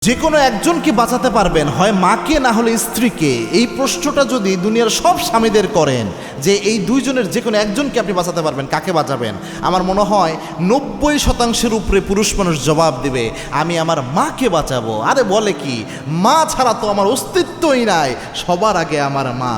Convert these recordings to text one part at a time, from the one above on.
যে কোনো একজনকে বাঁচাতে পারবেন, হয় মাকে না হলে স্ত্রীকে। এই প্রশ্নটা যদি দুনিয়ার সব স্বামীদের করেন যে এই দুইজনের যে কোনো একজনকে আপনি বাঁচাতে পারবেন, কাকে বাঁচাবেন? আমার মনে হয় 90% উপরে পুরুষ মানুষ জবাব দেবে আমি আমার মাকে বাঁচাবো। আরে বলে কি, মা ছাড়া তো আমার অস্তিত্বই নাই, সবার আগে আমার মা।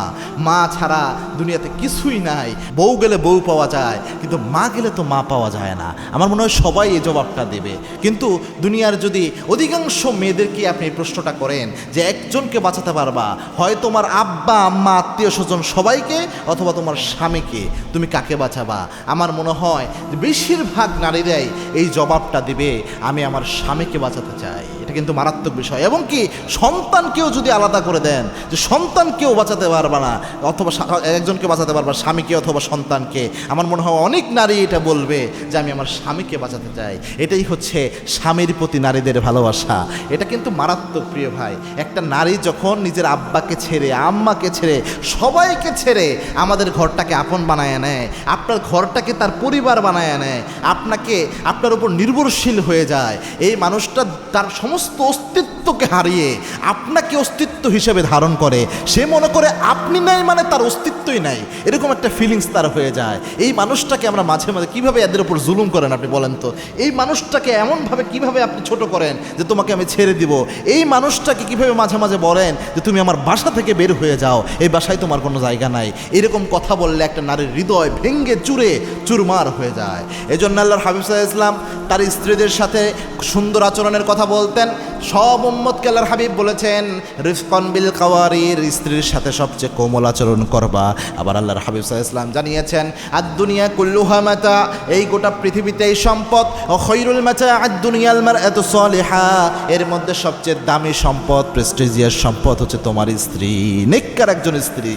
মা ছাড়া দুনিয়াতে কিছুই নাই। বউ গেলে বউ পাওয়া যায়, কিন্তু মা গেলে তো মা পাওয়া যায় না। আমার মনে হয় সবাই এই জবাবটা দেবে। কিন্তু দুনিয়ার যদি অধিকাংশ মেয়েদেরকে আপনি এই প্রশ্নটা করেন যে একজনকে বাঁচাতে পারবা, হয় তোমার আব্বা আম্মা আত্মীয় স্বজন সবাইকে, অথবা তোমার স্বামীকে, তুমি কাকে বাঁচাবা? আমার মনে হয় যে বেশিরভাগ নারীরাই এই জবাবটা দিবে আমি আমার স্বামীকে বাঁচাতে চাই। এটা কিন্তু মারাত্মক বিষয়। এবং কি সন্তানকেও যদি আলাদা করে দেন যে সন্তানকেও বাঁচাতে পারবা না, অথবা একজনকে বাঁচাতে পারবা, স্বামীকে অথবা সন্তানকে, আমার মনে হয় অনেক নারী এটা বলবে যে আমি আমার স্বামীকে বাঁচাতে চাই। এটাই হচ্ছে স্বামীর প্রতি নারীদের ভালোবাসা। এটা কিন্তু মারাত্মক প্রিয় ভাই। একটা নারী যখন নিজের আব্বাকে ছেড়ে, আম্মাকে ছেড়ে, সবাইকে ছেড়ে আমাদের ঘরটাকে আপন বানায় নেয়, আপনার ঘরটাকে তার পরিবার বানায় নেয়, আপনাকে আপনার উপর নির্ভরশীল হয়ে যায়, এই মানুষটা তার সমস্ত অস্তিত্বকে হারিয়ে আপনাকে অস্তিত্ব হিসেবে ধারণ করে। সে মনে করে আপনি নাই মানে তার অস্তিত্বই নাই, এরকম একটা ফিলিংস তার হয়ে যায়। এই মানুষটাকে আমরা মাঝে মাঝে কীভাবে এদের উপর জুলুম করেন আপনি বলেন তো? এই মানুষটাকে এমনভাবে কিভাবে আপনি ছোট করেন যে তোমাকে আমি ছেড়ে দিব। এই মানুষটাকে কিভাবে মাঝে মাঝে বলেন যে তুমি আমার বাসা থেকে বের হয়ে যাও, এই বাসায় তোমার কোনো জায়গা নাই। এরকম কথা বললে একটা নারীর হৃদয় ভেঙ্গে চুরে চুরমার হয়ে যায়। এই জন্য আল্লাহর হাবিব সাল্লাল্লাহু আলাইহি ওয়াসাল্লাম তার স্ত্রীদের সাথে সুন্দর আচরণের কথা বলতেন। সব উম্মতকে আল্লাহর হাবিব বলেছেন রিফকান বিল কাওয়ারির, স্ত্রীর সাথে সবচেয়ে কোমল আচরণ করবা। আবার আল্লাহর হাবিব সাল্লাল্লাহু আলাইহি ওয়াসাল্লাম জানিয়েছেন আদ দুনিয়া কুল্লুহা মাতা, এই গোটা পৃথিবীতেই সম্পদ। ও খৈরুল মাতা আদ দুনিয়াল মারআতু সালিহা, এর মধ্যে সবচেয়ে দামি সম্পদ, প্রেস্টিজিয়াস সম্পদ হচ্ছে তোমার স্ত্রী, নেককার একজন স্ত্রী।